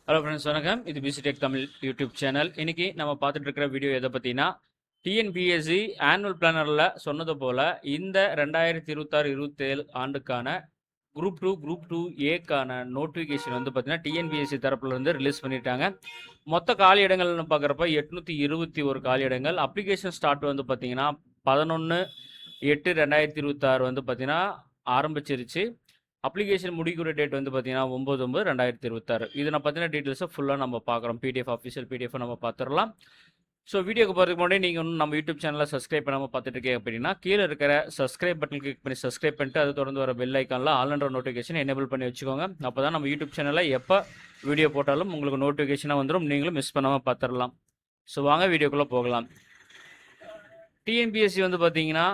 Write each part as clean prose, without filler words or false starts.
Hello friends, வணக்கம். இது PC tech Tamil YouTube channel. இன்னைக்கு நம்ம பார்த்துட்டு இருக்கிற வீடியோ எதை பற்றினா, டிஎன்பிஎஸ்சி ஆனுவல் பிளானரில் சொன்னது போல் இந்த 2026-27 ஆண்டுக்கான குரூப் டூ ஏக்கான நோட்டிஃபிகேஷன் வந்து பார்த்தீங்கன்னா டிஎன்பிஎஸ்சி தரப்புலேருந்து ரிலீஸ் பண்ணிட்டாங்க. மொத்த காலி இடங்கள்னு பார்க்குறப்ப 821 காலி இடங்கள். அப்ளிகேஷன் ஸ்டார்ட் வந்து பார்த்தீங்கன்னா 11/8/2026 வந்து பார்த்தீங்கன்னா ஆரம்பிச்சிருச்சு. அப்ளிகேஷன் முடிக்கிற டேட் வந்து பார்த்தீங்கன்னா 9/9/2026. இதை நான் பற்றின டீட்டெயில்ஸை ஃபுல்லாக நம்ம பார்க்குறோம். அஃபிஷியல் பிடிஎஃப் நம்ம பார்த்துடலாம். ஸோ வீடியோக்கு போகிறதுக்கு முன்னாடி நீங்கள் இன்னும் நம்ம யூடியூப் சேனலில் சப்ஸ்கிரைப் பண்ணாமல் பார்த்துட்டு இருக்கீங்க அப்படின்னா கீழே இருக்கிற சப்ஸ்கிரைப் பட்டன் கிளிக் பண்ணி சப்ஸ்கிரைப் பண்ணிட்டு அது தொடர்ந்து வர பெல் ஐக்கானில் ஆல் என்ற நோட்டிஃபிகேஷன் எனேபிள் பண்ணி வச்சுக்கோங்க. அப்போ தான் நம்ம யூடியூப் சேனலில் எப்போ வீடியோ போட்டாலும் உங்களுக்கு நோட்டிஃபிகேஷனாக வந்துடும், நீங்களும் மிஸ் பண்ணாமல் பார்த்துடலாம். ஸோ வாங்க வீடியோக்குள்ளே போகலாம். டிஎன்பிஎஸ்சி வந்து பார்த்தீங்கன்னா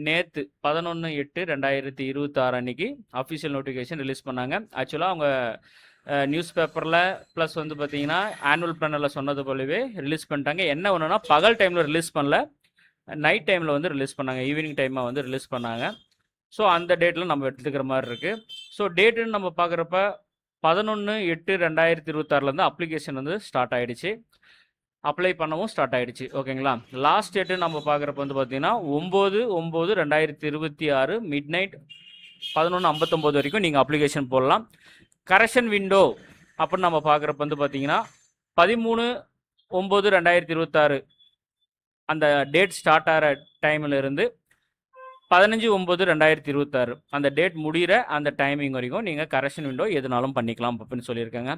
நேற்று 11/8/2026 அன்னைக்கு அஃபிஷியல் நோட்டிஃபிகேஷன் ரிலீஸ் பண்ணாங்க. ஆக்சுவலாக அவங்க நியூஸ் பேப்பரில் ப்ளஸ் வந்து பார்த்தீங்கன்னா ஆனுவல் பிளானரில் சொன்னது போலவே ரிலீஸ் பண்ணிட்டாங்க. என்ன ஒன்றுனா பகல் டைமில் ரிலீஸ் பண்ணல, நைட் டைமில் வந்து ரிலீஸ் பண்ணாங்க, ஈவினிங் டைமாக வந்து ரிலீஸ் பண்ணாங்க. ஸோ அந்த டேட்டில் நம்ம எடுத்துக்கிற மாதிரி இருக்குது. ஸோ டேட்டுன்னு நம்ம பார்க்குறப்ப 11/8/2026 அப்ளிகேஷன் வந்து ஸ்டார்ட் ஆகிடுச்சு, அப்ளை பண்ணவும் ஸ்டார்ட் ஆகிடுச்சு. ஓகேங்களா. லாஸ்ட் டேட்டு நம்ம பார்க்குறப்ப வந்து பார்த்தீங்கன்னா 9/9/2026 மிட் நைட் 11:59 வரைக்கும் நீங்கள் அப்ளிகேஷன் போடலாம். கரெக்ஷன் விண்டோ அப்படின்னு நம்ம பார்க்குறப்ப வந்து பார்த்தீங்கன்னா 13/9/2026 அந்த டேட் ஸ்டார்ட் ஆகிற டைமில் இருந்து 15/9/2026 அந்த டேட் முடிகிற அந்த டைமிங் வரைக்கும் நீங்கள் கரெக்ஷன் விண்டோ எதுனாலும் பண்ணிக்கலாம் அப்படின்னு சொல்லியிருக்காங்க.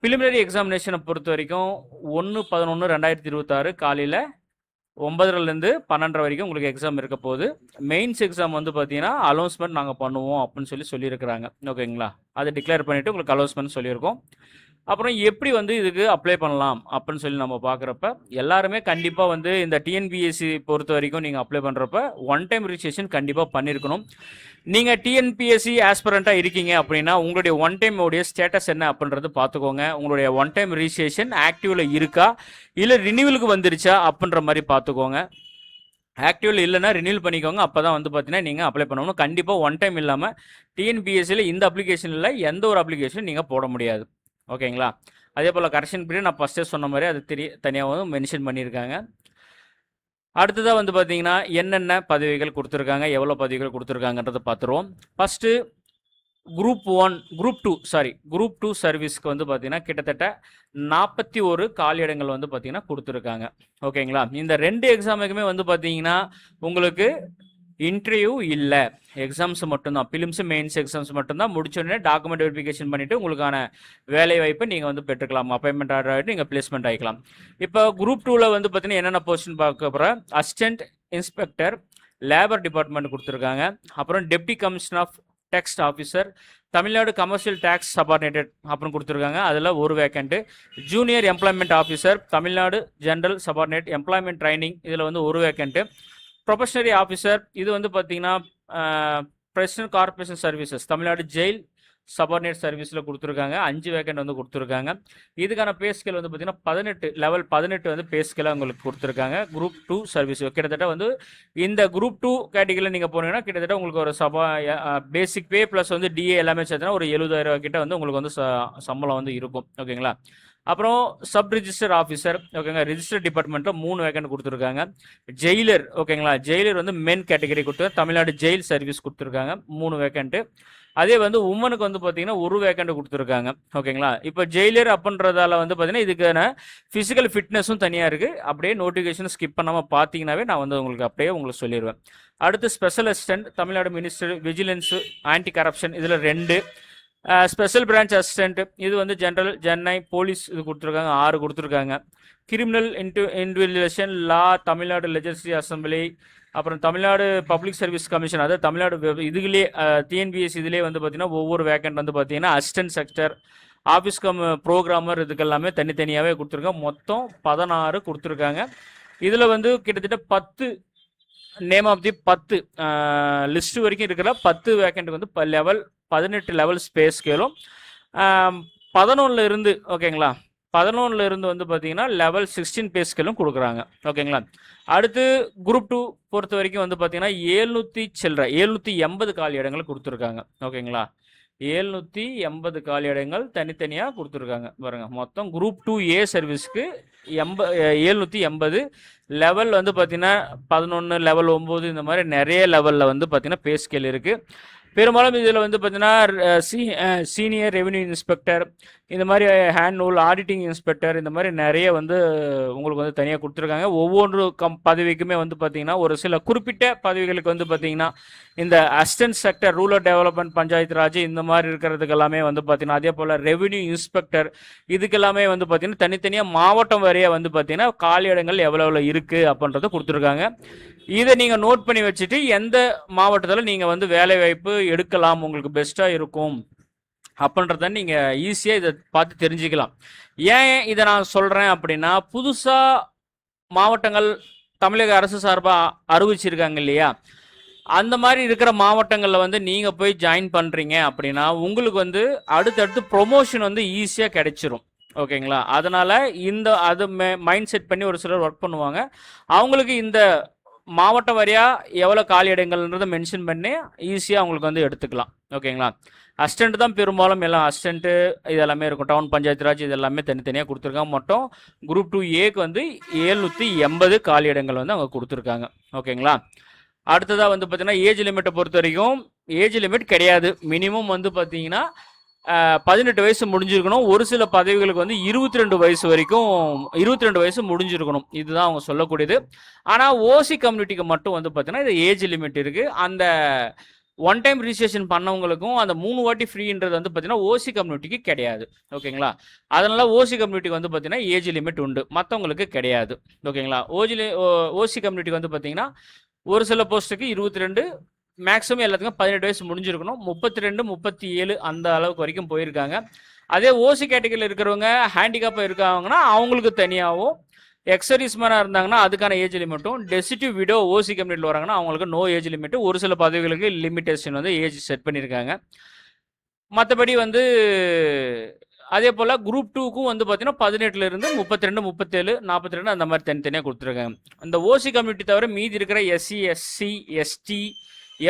பிலிமினரி எக்ஸாமினேஷனை பொறுத்த வரைக்கும் 1/11/2026 காலையில் 9:00லேருந்து 12:00 வரைக்கும் உங்களுக்கு எக்ஸாம் இருக்க போகுது. மெயின்ஸ் எக்ஸாம் வந்து பார்த்தீங்கன்னா அலௌன்ஸ்மெண்ட் நாங்கள் பண்ணுவோம் அப்படின்னு சொல்லியிருக்கிறாங்க. ஓகேங்களா. அதை டிக்ளேர் பண்ணிவிட்டு உங்களுக்கு அலௌன்ஸ்மெண்ட் சொல்லியிருக்கோம். அப்புறம் எப்படி வந்து இதுக்கு அப்ளை பண்ணலாம் அப்படின்னு சொல்லி நம்ம பார்க்குறப்ப எல்லாருமே கண்டிப்பாக வந்து இந்த டிஎன்பிஎஸ்சி பொறுத்த வரைக்கும் நீங்கள் அப்ளை பண்ணுறப்ப ஒன் டைம் ரிஜிஸ்ட்ரேஷன் கண்டிப்பாக பண்ணியிருக்கணும். நீங்கள் டிஎன்பிஎஸ்சி ஆஸ்பிரண்ட்டாக இருக்கீங்க அப்படின்னா உங்களுடைய ஒன் டைம் உடைய ஸ்டேட்டஸ் என்ன அப்படின்றது பார்த்துக்கோங்க. உங்களுடைய ஒன் டைம் ரிஜிஸ்ட்ரேஷன் ஆக்டிவில் இருக்கா இல்லை ரினியூவலுக்கு வந்துருச்சா அப்படின்ற மாதிரி பார்த்துக்கோங்க. ஆக்டிவில் இல்லைன்னா ரினியூல் பண்ணிக்கோங்க. அப்போ தான் வந்து பார்த்தீங்கன்னா நீங்கள் அப்ளை பண்ணணும். கண்டிப்பாக ஒன் டைம் இல்லாமல் டிஎன்பிஎஸ்சியில் இந்த அப்ளிகேஷனில் எந்த ஒரு அப்ளிகேஷனும் நீங்கள் போட முடியாது. ஓகேங்களா. அதே போல் கரெக்ஷன் பீரியட் நான் ஃபஸ்ட்டே சொன்ன மாதிரி அது தனியாகவும் மென்ஷன் பண்ணியிருக்காங்க. அடுத்ததாக வந்து பார்த்தீங்கன்னா என்னென்ன பதவிகள் கொடுத்துருக்காங்க, எவ்வளோ பதவிகள் கொடுத்துருக்காங்கன்றதை பார்த்துருவோம். ஃபஸ்ட்டு குரூப் டூ சர்வீஸ்க்கு வந்து பார்த்தீங்கன்னா கிட்டத்தட்ட 41 காலி இடங்கள் வந்து பார்த்தீங்கன்னா கொடுத்துருக்காங்க. ஓகேங்களா. இந்த 2 எக்ஸாமுக்குமே வந்து பார்த்தீங்கன்னா உங்களுக்கு இன்டர்வியூ இல்லை, எக்ஸாம்ஸ் மட்டும்தான். பிலிம்ஸ் மெயின்ஸ் எக்ஸாம்ஸ் மட்டும்தான். முடிச்சோடனே டாக்குமெண்ட் வெரிஃபிகேஷன் பண்ணிவிட்டு உங்களுக்கான வேலை வாய்ப்பை நீங்கள் வந்து பெற்றுக்கலாம். அப்பாயின்மெண்ட் ஆர்டர் ஆகிட்டு நீங்கள் பிளேஸ்மெண்ட் ஆகிக்கலாம். இப்போ குரூப் 2வில் வந்து பார்த்தீங்கன்னா என்னென்ன போஸ்டின் பார்க்க போகிறேன். அசிஸ்டன்ட் இன்ஸ்பெக்டர் லேபர் டிபார்ட்மெண்ட் கொடுத்துருக்காங்க. அப்புறம் deputy commissioner of tax officer Tamil Nadu commercial tax subordinated அப்படின்னு கொடுத்துருக்காங்க. அதில் ஒரு vacant. Junior employment officer Tamil Nadu general subordinate employment training இதில் வந்து ஒரு வேக்கண்ட்டு. ப்ரொபஷனரி ஆஃபீஸர் இது வந்து பார்த்தீங்கன்னா president corporation services Tamil Nadu jail subordinate சர்வீஸில் கொடுத்துருக்காங்க. 5 வேக்கண்ட் வந்து கொடுத்துருக்காங்க. இதுக்கான பே ஸ்கேல் வந்து பார்த்தீங்கன்னா லெவல் 18 வந்து பே ஸ்கேலாக உங்களுக்கு கொடுத்துருக்காங்க. குரூப் 2 சர்வீஸ் கிட்டத்தட்ட வந்து இந்த குரூப் 2 கேட்டகரியில் நீங்கள் போனீங்கன்னா கிட்டத்தட்ட உங்களுக்கு ஒரு பேசிக் பே ப்ளஸ் வந்து டிஏ எல்லாமே சேர்த்துனா ஒரு 70,000 கிட்ட வந்து உங்களுக்கு வந்து சம்பளம் வந்து இருக்கும். ஓகேங்களா. அப்புறம் சப் ரிஜிஸ்டர் ஆஃபீஸர், ஓகேங்க, ரிஜிஸ்டர் டிபார்ட்மெண்ட்டில் 3 வேக்கண்ட் கொடுத்துருக்காங்க. ஜெயிலர், ஓகேங்களா, ஜெயிலர் வந்து மென் கேட்டகரி கொடுத்துருக்காங்க. தமிழ்நாடு ஜெயில் சர்வீஸ் கொடுத்துருக்காங்க 3 வேக்கண்ட்டு. அதே வந்து உமனுக்கு வந்து பார்த்தீங்கன்னா ஒரு வேக்கண்ட் கொடுத்துருக்காங்க. ஓகேங்களா. இப்போ ஜெயிலர் அப்படின்றதால வந்து பார்த்தீங்கன்னா இதுக்கான ஃபிசிக்கல் ஃபிட்னஸும் தனியாக இருக்குது. அப்படியே நோட்டிஃபிகேஷன் ஸ்கிப் பண்ணாமல் பார்த்தீங்கன்னாவே நான் வந்து உங்களுக்கு சொல்லிடுவேன். அடுத்து special assistant Tamil Nadu minister vigilance anti corruption இதில் 2. ஸ்பெஷல் பிரான்ச் அசிஸ்டன்ட் இது வந்து சென்னை போலீஸ் இது கொடுத்துருக்காங்க 6 கொடுத்துருக்காங்க. கிரிமினல் இன்வெஸ்டிகேஷன் லா தமிழ்நாடு லெஜிஸ்லேட்டிவ் அசம்பிளி, அப்புறம் தமிழ்நாடு பப்ளிக் சர்வீஸ் கமிஷன், அதாவது தமிழ்நாடு இதுலேயே டிஎன்பிஎஸ் இதிலே வந்து பார்த்தீங்கன்னா ஒவ்வொரு வேக்கண்ட் வந்து பார்த்தீங்கன்னா அசிஸ்டன்ட் செக்டர் ஆஃபீஸ் ப்ரோக்ராமர் இதுக்கெல்லாமே தனித்தனியாகவே கொடுத்துருக்காங்க. மொத்தம் 16 கொடுத்துருக்காங்க. இதில் வந்து கிட்டத்தட்ட 10 நேம் ஆஃப் தி 10 லிஸ்ட் வரைக்கும் இருக்கிற 10 வேக்கண்ட் வந்து லெவல் 18 லெவல் ஸ்பேஸ் ஸ்கேலும் 11 இருந்து, ஓகேங்களா, 11 இருந்து வந்து பார்த்தீங்கன்னா லெவல் 16 பே ஸ்கேலும் கொடுக்குறாங்க. ஓகேங்களா. அடுத்து குரூப் 2 பொறுத்த வரைக்கும் வந்து பார்த்தீங்கன்னா 780 காலி இடங்களை கொடுத்துருக்காங்க. ஓகேங்களா. 780 காலியிடங்கள் தனித்தனியாக கொடுத்துருக்காங்க பாருங்கள். மொத்தம் குரூப் 2A சர்வீஸ்க்கு 780. லெவல் வந்து பார்த்தீங்கன்னா 11, லெவல் 9 இந்த மாதிரி நிறைய லெவலில் வந்து பார்த்தீங்கன்னா பே ஸ்கேல் இருக்குது. பெரும்பாலும் இதில் வந்து பார்த்தீங்கன்னா சீனியர் ரெவென்யூ இன்ஸ்பெக்டர், இந்த மாதிரி ஹேண்ட் நூல் ஆடிட்டிங் இன்ஸ்பெக்டர், இந்த மாதிரி நிறைய வந்து உங்களுக்கு வந்து தனியாக கொடுத்துருக்காங்க. ஒவ்வொரு பதவிக்குமே வந்து பார்த்தீங்கன்னா ஒரு சில குறிப்பிட்ட பதவிகளுக்கு வந்து பார்த்தீங்கன்னா இந்த assistant sector, rural development, panchayat Raj இந்த மாதிரி இருக்கிறதுக்கு எல்லாமே வந்து பார்த்தீங்கன்னா, அதே போல் ரெவென்யூ இன்ஸ்பெக்டர் இதுக்கெல்லாமே வந்து பார்த்தீங்கன்னா தனித்தனியாக மாவட்டம் வரைய வந்து பார்த்தீங்கன்னா காலியிடங்கள் எவ்வளோ இருக்குது அப்படின்றத கொடுத்துருக்காங்க. இதை நீங்கள் நோட் பண்ணி வச்சுட்டு எந்த மாவட்டத்தில் நீங்கள் வந்து வேலை வாய்ப்பு எடுக்கலாம், உங்களுக்கு பெஸ்ட்டாக இருக்கும் அப்படின்றத நீங்கள் ஈஸியாக இதை பார்த்து தெரிஞ்சுக்கலாம். ஏன் இதை நான் சொல்கிறேன் அப்படின்னா, புதுசாக மாவட்டங்கள் தமிழக அரசு சார்பாக அறிவிச்சிருக்காங்க இல்லையா, அந்த மாதிரி இருக்கிற மாவட்டங்களில் வந்து நீங்கள் போய் ஜாயின் பண்ணுறீங்க அப்படின்னா உங்களுக்கு வந்து அடுத்தடுத்து ப்ரொமோஷன் வந்து ஈஸியாக கிடைச்சிரும். ஓகேங்களா? அதனால் அது மைண்ட் செட் பண்ணி ஒரு சிலர் ஒர்க் பண்ணுவாங்க. அவங்களுக்கு இந்த மாவட்ட வாரியாக எவ்வளோ காலி இடங்கள்ன்றதை மென்ஷன் பண்ணி ஈஸியாக அவங்களுக்கு வந்து எடுத்துக்கலாம். ஓகேங்களா? அசிஸ்டண்ட் தான் பெரும்பாலும் எல்லாம் அசிஸ்டண்ட்டு இதெல்லாமே இருக்கும். டவுன் பஞ்சாயத்து ராஜ் இது எல்லாமே தனித்தனியாக கொடுத்துருக்காங்க. மொத்தம் குரூப் 2Aக்கு வந்து 780 காலி இடங்கள் வந்து அவங்க கொடுத்துருக்காங்க. ஓகேங்களா? அடுத்ததாக வந்து பார்த்தீங்கன்னா ஏஜ் லிமிட்டை பொறுத்த வரைக்கும் ஏஜ் லிமிட் கிடையாது. மினிமம் வந்து பார்த்தீங்கன்னா 18 வயசு முடிஞ்சிருக்கணும். ஒரு சில பதவிகளுக்கு வந்து 22 வயசு வரைக்கும் 22 வயசு முடிஞ்சிருக்கணும். இதுதான் அவங்க சொல்லக்கூடியது. ஆனால் ஓசி கம்யூனிட்டிக்கு மட்டும் வந்து பார்த்தீங்கன்னா இது ஏஜ் லிமிட் இருக்குது. அந்த ஒன் டைம் ரிஜிஸ்ட்ரேஷன் பண்ணவங்களுக்கும் அந்த 3 வாட்டி ஃப்ரீன்றது வந்து பார்த்தீங்கன்னா ஓசி கம்யூனிட்டிக்கு கிடையாது. ஓகேங்களா? அதனால் ஓசி கம்யூனிட்டிக்கு வந்து பார்த்தீங்கன்னா ஏஜ் லிமிட் உண்டு, மற்றவங்களுக்கு கிடையாது. ஓகேங்களா? ஓசி கம்யூனிட்டிக்கு வந்து பார்த்தீங்கன்னா ஒரு சில போஸ்ட்டுக்கு 22, மேக்ஸிமம் எல்லாத்துக்கும் 18 வயசு முடிஞ்சிருக்கணும். 32, 37 அந்த அளவுக்கு வரைக்கும் போயிருக்காங்க. அதே ஓசி கேட்டகரியில் இருக்கிறவங்க ஹேண்டிகேப்பாக இருக்காங்கன்னா அவங்களுக்கு தனியாகவும், எக்ஸர்வீஸ்மேனாக இருந்தாங்கன்னா அதுக்கான ஏஜ் லிமிட்டும், டெசிட்டிவ் விடோ ஓசி கம்யூனிட்டியில் வராங்கன்னா அவங்களுக்கு நோ ஏஜ் லிமிட்டு. ஒரு சில பதவிகளுக்கு லிமிட்டேஷன் வந்து ஏஜ் செட் பண்ணியிருக்காங்க. மற்றபடி வந்து அதே போல் குரூப் 2க்கும் வந்து பார்த்தீங்கன்னா 18லேருந்து 32, 37, 42 அந்த மாதிரி தனித்தனியாக கொடுத்துருக்காங்க. இந்த ஓசி கம்யூனிட்டி தவிர மீதி இருக்கிற SC, SC, ST,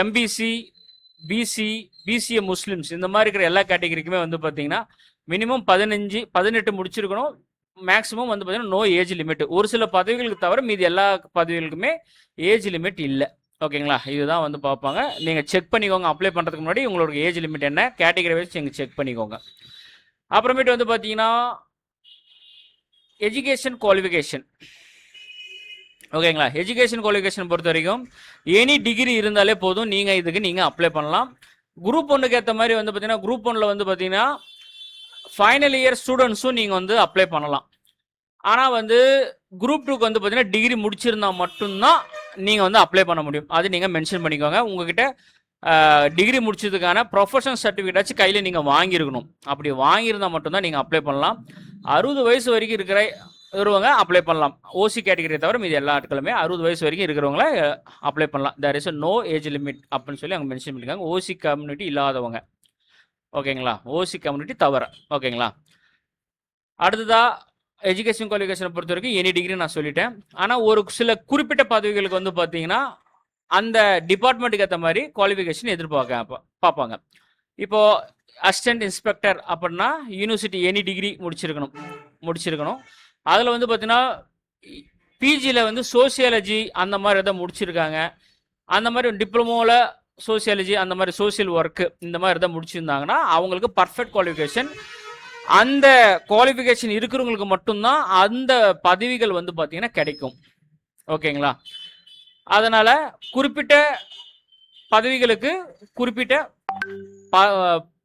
MBC, BC, BCA Muslims இந்த மாதிரி இருக்கிற எல்லா கேட்டகரிக்குமே வந்து பார்த்தீங்கன்னா மினிமம் 15, 18 முடிச்சிருக்கணும். மேக்ஸிமம் வந்து பார்த்தீங்கன்னா நோ ஏஜ் லிமிட். ஒரு சில பதவிகளுக்கு தவிர மீதி எல்லா பதவிகளுக்குமே ஏஜ் லிமிட் இல்லை. ஓகேங்களா? இதுதான் வந்து பார்ப்பாங்க. நீங்கள் செக் பண்ணிக்கோங்க. அப்ளை பண்ணுறதுக்கு முன்னாடி உங்களோட ஏஜ் லிமிட் என்ன கேட்டகரி வச்சு நீங்கள் செக் பண்ணிக்கோங்க. அப்புறமேட்டு வந்து பார்த்தீங்கன்னா எஜுகேஷன் குவாலிஃபிகேஷன். ஓகேங்களா? எஜுகேஷன் குவாலிஃபிகேஷன் பொறுத்த வரைக்கும் எனி டிகிரி இருந்தாலே போதும், நீங்கள் அப்ளை பண்ணலாம். குரூப் 1க்கு ஏற்ற மாதிரி வந்து பார்த்தீங்கன்னா குரூப் 1ல் வந்து பார்த்தீங்கன்னா ஃபைனல் இயர் ஸ்டூடெண்ட்ஸும் நீங்கள் வந்து அப்ளை பண்ணலாம். ஆனால் வந்து குரூப் 2க்கு வந்து பார்த்தீங்கன்னா டிகிரி முடிச்சிருந்தா மட்டும்தான் நீங்கள் வந்து அப்ளை பண்ண முடியும். அது நீங்கள் மென்ஷன் பண்ணிக்கோங்க. உங்ககிட்ட டிகிரி முடிச்சதுக்கான ப்ரொஃபஷனல் சர்டிஃபிகேட்டாச்சும் கையில் நீங்கள் வாங்கியிருக்கணும். அப்படி வாங்கியிருந்தால் மட்டும்தான் நீங்கள் அப்ளை பண்ணலாம். 60 வயசு வரைக்கும் இருக்கிறவங்க அப்ளை பண்ணலாம். ஓசி கேட்டகரியை தவிர மீது எல்லா ஆட்களுமே 60 வயசு வரைக்கும் இருக்கிறவங்கள அப்ளை பண்ணலாம். There is no age limit அப்படின்னு சொல்லி அவங்க மென்ஷன் பண்ணியிருக்காங்க. ஓசி கம்யூனிட்டி இல்லாதவங்க. ஓகேங்களா? ஓசி கம்யூனிட்டி தவிர. ஓகேங்களா? அடுத்ததா எஜுகேஷன் குவாலிஃபிகேஷனை பொறுத்த வரைக்கும் எனி டிகிரி நான் சொல்லிட்டேன். ஆனால் ஒரு சில குறிப்பிட்ட பதவிகளுக்கு வந்து பார்த்தீங்கன்னா அந்த டிபார்ட்மெண்ட்டுக்கு ஏற்ற மாதிரி குவாலிஃபிகேஷன் பார்ப்பாங்க. இப்போது அசிஸ்டன்ட் இன்ஸ்பெக்டர் அப்படின்னா யூனிவர்சிட்டி எனி டிகிரி முடிச்சிருக்கணும். அதில் வந்து பார்த்தீங்கன்னா பிஜியில் வந்து சோசியாலஜி அந்த மாதிரி எதாவது முடிச்சிருக்காங்க. அந்த மாதிரி டிப்ளமோவில் சோசியாலஜி அந்த மாதிரி சோசியல் ஒர்க்கு இந்த மாதிரி எதாவது முடிச்சிருந்தாங்கன்னா அவங்களுக்கு பர்ஃபெக்ட் குவாலிஃபிகேஷன். அந்த குவாலிஃபிகேஷன் இருக்கிறவங்களுக்கு மட்டும்தான் அந்த பதவிகள் வந்து பார்த்தீங்கன்னா கிடைக்கும். ஓகேங்களா? அதனால் குறிப்பிட்ட பதவிகளுக்கு குறிப்பிட்ட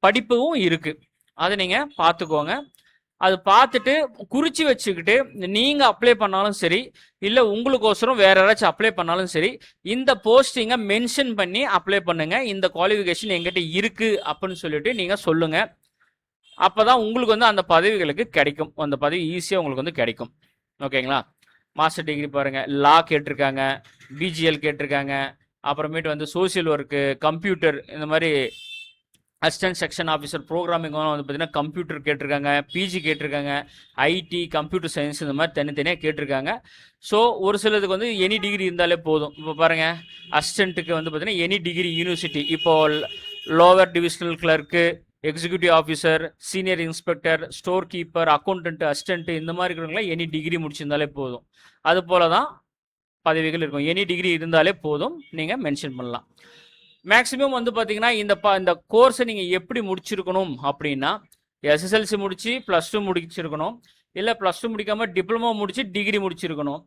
படிப்பும் இருக்குது. அதை நீங்கள் பார்த்துக்கோங்க. அது பார்த்துட்டு குறித்து வச்சுக்கிட்டு நீங்கள் அப்ளை பண்ணாலும் சரி, இல்லை உங்களுக்கோசரம் வேறு யாராச்சும் அப்ளை பண்ணாலும் சரி, இந்த போஸ்டிங்கை மென்ஷன் பண்ணி அப்ளை பண்ணுங்கள். இந்த குவாலிஃபிகேஷன் எங்கிட்ட இருக்குது அப்படின்னு சொல்லிட்டு நீங்கள் சொல்லுங்கள். அப்போ தான் உங்களுக்கு வந்து அந்த பதவிகளுக்கு கிடைக்கும். அந்த பதவி ஈஸியாக உங்களுக்கு வந்து கிடைக்கும். ஓகேங்களா? மாஸ்டர் டிகிரி பாருங்கள், லா கேட்டிருக்காங்க, பிஜிஎல் கேட்டிருக்காங்க, அப்புறமேட்டு வந்து சோசியல் ஒர்க்கு, கம்ப்யூட்டர், இந்த மாதிரி அசிஸ்டன்ட் செக்ஷன் ஆஃபீஸர் ப்ரோக்ராமிங் வந்து பார்த்தீங்கன்னா கம்ப்யூட்டர் கேட்டிருக்காங்க, பிஜி கேட்டிருக்காங்க, ஐடி, கம்ப்யூட்டர் சயின்ஸ் இந்த மாதிரி தனித்தனியாக கேட்டிருக்காங்க. ஸோ ஒரு சிலதுக்கு வந்து எனி டிகிரி இருந்தாலே போதும். இப்போ பாருங்கள், அசிஸ்டண்ட்டுக்கு வந்து பார்த்தீங்கன்னா எனி டிகிரி யூனிவர்சிட்டி, இப்போது lower divisional clerk, executive officer, senior inspector, store keeper, accountant, assistant இந்த மாதிரி இருக்கிறவங்களாம் எனி டிகிரி முடிச்சிருந்தாலே போதும். அது போல தான் பதவிகள் இருக்கும். எனி டிகிரி இருந்தாலே போதும், நீங்கள் மென்ஷன் பண்ணலாம். மேக்ஸிமம் வந்து பார்த்தீங்கன்னா இந்த கோர்ஸை நீங்கள் எப்படி முடிச்சிருக்கணும் அப்படின்னா, எஸ்எஸ்எல்சி முடிச்சு +2 முடிச்சிருக்கணும், இல்லை +2 முடிக்காமல் டிப்ளமோ முடிச்சு டிகிரி முடிச்சிருக்கணும்,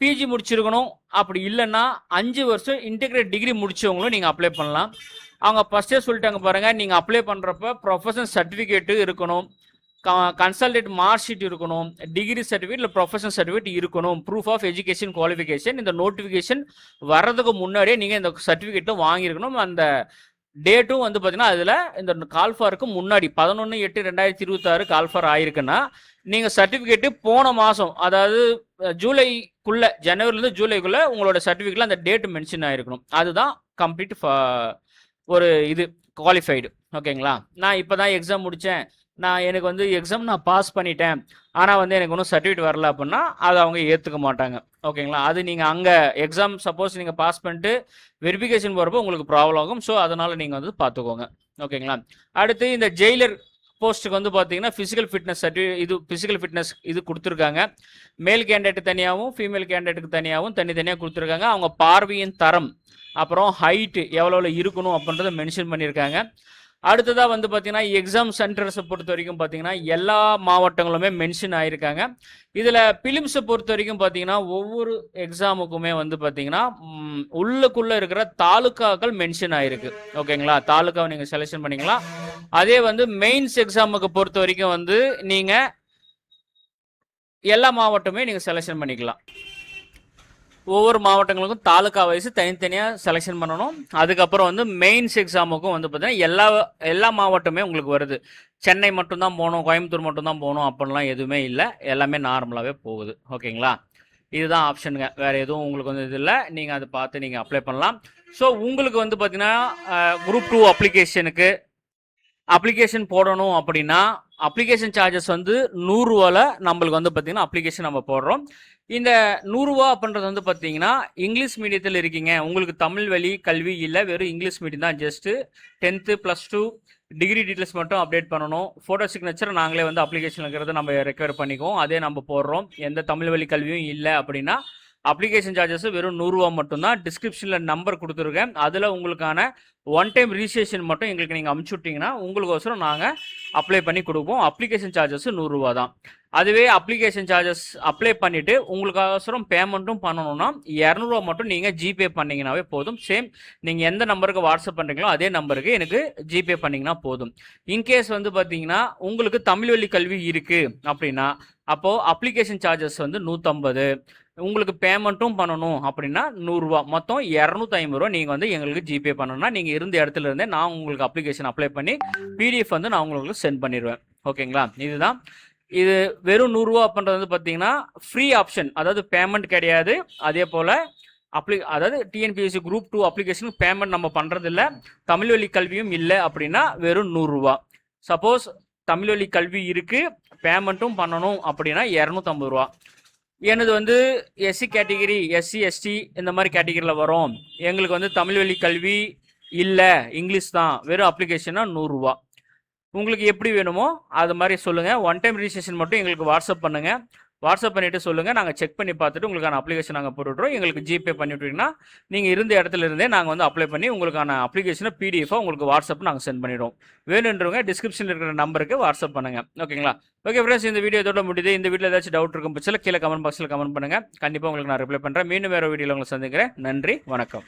பிஜி முடிச்சிருக்கணும். அப்படி இல்லைன்னா 5 வருஷம் இன்டெகிரேட் டிகிரி முடிச்சவங்களும் நீங்கள் அப்ளை பண்ணலாம். அவங்க ஃபஸ்ட்டே சொல்லிட்டாங்க பாருங்கள், நீங்கள் அப்ளை பண்ணுறப்ப ப்ரொஃபஷனல் சர்டிஃபிகேட்டு இருக்கணும், கன்சல்டேட் மார்க் ஷீட் இருக்கணும், டிகிரி சர்டிஃபிகேட் இல்லை ப்ரொஃபஷனல் சர்டிஃபிகேட் இருக்கணும், ப்ரூஃப் ஆஃப் எஜுகேஷன் குவாலிஃபிகேஷன். இந்த நோட்டிஃபிகேஷன் வர்றதுக்கு முன்னாடியே நீங்கள் இந்த சர்டிஃபிகேட்டும் வாங்கியிருக்கணும். அந்த டேட்டும் வந்து பார்த்தீங்கன்னா அதில் இந்த கால்ஃபாருக்கு முன்னாடி 11/8/2026 கால்ஃபார் ஆயிருக்குன்னா நீங்கள் சர்டிஃபிகேட்டு போன மாதம், அதாவது ஜூலைக்குள்ளே, ஜனவரிலேருந்து ஜூலைக்குள்ளே உங்களோட சர்டிஃபிகேட்டில் அந்த டேட் மென்ஷன் ஆகிருக்கணும். அதுதான் கம்ப்ளீட் ஒரு இது குவாலிஃபைடு. ஓகேங்களா? நான் இப்போ தான் எக்ஸாம் முடித்தேன், எனக்கு வந்து எக்ஸாம் நான் பாஸ் பண்ணிட்டேன், ஆனால் வந்து எனக்கு ஒன்றும் சர்டிஃபிகேட் வரல அப்படின்னா அதை அவங்க ஏற்றுக்க மாட்டாங்க. ஓகேங்களா? அது நீங்கள் அங்கே எக்ஸாம் சப்போஸ் நீங்கள் பாஸ் பண்ணிட்டு வெரிஃபிகேஷன் போகிறப்போ உங்களுக்கு ப்ராப்ளம் ஆகும். ஸோ அதனால் நீங்கள் வந்து பார்த்துக்கோங்க. ஓகேங்களா? அடுத்து இந்த ஜெயிலர் போஸ்ட்டுக்கு வந்து பார்த்தீங்கன்னா ஃபிசிக்கல் ஃபிட்னஸ் இது கொடுத்துருக்காங்க. மேல் கேண்டிடேட் தனியாகவும் ஃபீமேல் கேண்டிடேட்டுக்கு தனியாகவும் தனித்தனியாக கொடுத்துருக்காங்க. அவங்க பார்வையின் தரம், அப்புறம் ஹைட்டு எவ்வளோ இருக்கணும் அப்படின்றத மென்ஷன் பண்ணியிருக்காங்க. அடுத்ததாக வந்து பார்த்தீங்கன்னா எக்ஸாம் சென்டர்ஸை பொறுத்த வரைக்கும் பார்த்தீங்கன்னா எல்லா மாவட்டங்களுமே மென்ஷன் ஆகிருக்காங்க. இதில் பிலிம்ஸை பொறுத்த வரைக்கும் பார்த்தீங்கன்னா ஒவ்வொரு எக்ஸாமுக்குமே வந்து பார்த்தீங்கன்னா உள்ளுக்குள்ளே இருக்கிற தாலுக்காக்கள் மென்ஷன் ஆகிருக்கு. ஓகேங்களா? தாலுக்காவை நீங்கள் செலெக்ஷன் பண்ணிக்கலாம். அதே வந்து மெயின்ஸ் எக்ஸாமுக்கு பொறுத்த வரைக்கும் வந்து நீங்கள் எல்லா மாவட்டமே நீங்கள் செலெக்ஷன் பண்ணிக்கலாம். ஒவ்வொரு மாவட்டங்களுக்கும் தாலுக்கா வைஸ் தனித்தனியாக செலெக்ஷன் பண்ணணும். அதுக்கப்புறம் வந்து மெயின்ஸ் எக்ஸாமுக்கும் வந்து பார்த்தீங்கன்னா எல்லா மாவட்டமே உங்களுக்கு வருது. சென்னை மட்டும்தான் போகணும், கோயம்புத்தூர் மட்டும்தான் போகணும் அப்படின்லாம் எதுவுமே இல்லை, எல்லாமே நார்மலாகவே போகுது. ஓகேங்களா? இதுதான் ஆப்ஷனுங்க, வேறு எதுவும் உங்களுக்கு வந்து இது இல்லை. நீங்கள் அதை பார்த்து நீங்கள் அப்ளை பண்ணலாம். ஸோ உங்களுக்கு வந்து பார்த்தீங்கன்னா குரூப் 2 அப்ளிகேஷன் போடணும் அப்படின்னா அப்ளிகேஷன் சார்ஜஸ் வந்து 100 ரூபாவில் நம்மளுக்கு வந்து பார்த்தீங்கன்னா அப்ளிகேஷன் நம்ம போடுறோம். இந்த 100 ரூபா அப்படின்றது வந்து பார்த்தீங்கன்னா இங்கிலீஷ் மீடியத்தில் இருக்கீங்க, உங்களுக்கு தமிழ் வழி கல்வி இல்லை, வெறும் இங்கிலீஷ் மீடியம் தான், ஜஸ்ட்டு 10th +2 டிகிரி டீட்டெயில்ஸ் மட்டும் அப்டேட் பண்ணணும். ஃபோட்டோ சிக்னேச்சர் நாங்களே வந்து அப்ளிகேஷன் இருக்கிறத நம்ம ரெக்வயர் பண்ணிக்குவோம், அதே நம்ம போடுறோம். எந்த தமிழ் வழி கல்வியும் இல்லை அப்படின்னா அப்ளிகேஷன் சார்ஜஸ் வெறும் 100 ரூபா மட்டும்தான். டிஸ்கிரிப்ஷனில் நம்பர் கொடுத்துருக்கேன், அதில் உங்களுக்கான 1 டைம் ரிஜிஸ்ட்ரேஷன் மட்டும் எங்களுக்கு நீங்கள் அமுச்சு விட்டிங்கன்னா உங்களுக்கோசரம் நாங்கள் அப்ளை பண்ணி கொடுப்போம். அப்ளிகேஷன் சார்ஜஸ் 100 ரூபா தான். அதுவே அப்ளிகேஷன் சார்ஜஸ் அப்ளை பண்ணிவிட்டு உங்களுக்கோசரம் பேமெண்ட்டும் பண்ணணும்னா 200 ரூபா மட்டும் நீங்கள் ஜிபே பண்ணிங்கனாவே போதும். சேம் நீங்கள் எந்த நம்பருக்கு வாட்ஸ்அப் பண்ணுறீங்களோ அதே நம்பருக்கு எனக்கு ஜிபே பண்ணிங்கன்னா போதும். இன்கேஸ் வந்து பார்த்தீங்கன்னா உங்களுக்கு தமிழ் வழி கல்வி இருக்குது அப்படின்னா அப்போது அப்ளிகேஷன் சார்ஜஸ் வந்து 150, உங்களுக்கு பேமெண்ட்டும் பண்ணணும் அப்படின்னா 100 ரூபா, மொத்தம் 250 ரூபா நீங்கள் வந்து எங்களுக்கு ஜிபே பண்ணணும்னா நீங்கள் இருந்த இடத்துல இருந்தே நான் உங்களுக்கு அப்ளிகேஷன் அப்ளை பண்ணி பிடிஎஃப் வந்து நான் உங்களுக்கு சென்ட் பண்ணிடுவேன். ஓகேங்களா? இதுதான். இது வெறும் 100 ரூபா அப்படின்றது வந்து பார்த்தீங்கன்னா ஃப்ரீ ஆப்ஷன், அதாவது பேமெண்ட் கிடையாது. அதே போல் அதாவது டிஎன்பிஎஸ்சி குரூப் 2 அப்ளிகேஷனுக்கு பேமெண்ட் நம்ம பண்ணுறதில்ல, தமிழ் வழி கல்வியும் இல்லை அப்படின்னா வெறும் 100 ரூபா. சப்போஸ் தமிழ் வழி கல்வி இருக்குது, பேமெண்ட்டும் பண்ணணும் அப்படின்னா 250 ரூபா. எனது வந்து எஸ்சி கேட்டகிரி, எஸ்சி எஸ்டி இந்த மாதிரி கேட்டகிரியில் வரும், எங்களுக்கு வந்து தமிழ் வழி கல்வி இல்லை, இங்கிலீஷ் தான், வெறும் அப்ளிகேஷனாக 100 ரூபா. உங்களுக்கு எப்படி வேணுமோ அது மாதிரி சொல்லுங்கள். 1 டைம் ரிஜிஸ்ட்ரேஷன் மட்டும் எங்களுக்கு வாட்ஸ்அப் பண்ணுங்கள். வாட்ஸ்அப் பண்ணிவிட்டு சொல்லுங்கள், நாங்கள் செக் பண்ணி பார்த்துட்டு உங்களுக்கான அப்ளிகேஷன் நாங்கள் போட்டுவிட்றோம். எங்களுக்கு ஜிபே பண்ணிவிட்டிங்கன்னா நீங்கள் இருந்த இடத்துல இருந்தே நாங்கள் வந்து அப்ளை பண்ணி உங்களுக்கான அப்ளிகேஷனை பிடிஎஃபாக உங்களுக்கு வாட்ஸ்அப் நாங்கள் சென்ட் பண்ணிடுவோம். வேணுன்றவங்க டிஸ்கிரிப்ஷனில் இருக்கிற நம்பருக்கு வாட்ஸ்அப் பண்ணுங்கள். ஓகேங்களா? ஓகே ஃப்ரெண்ட்ஸ், இந்த வீடியோ இதோட முடியுது. இந்த வீடியோவில் ஏதாச்சும் டவுட் இருக்கும் பட்சத்தில் கீழே கமெண்ட் பாக்ஸில் கமெண்ட் பண்ணுங்கள், கண்டிப்பாக உங்களுக்கு நான் ரிப்ளை பண்ணுறேன். மீண்டும் வேறு வீடியோவில் உங்களை சந்திக்கிறேன். நன்றி, வணக்கம்.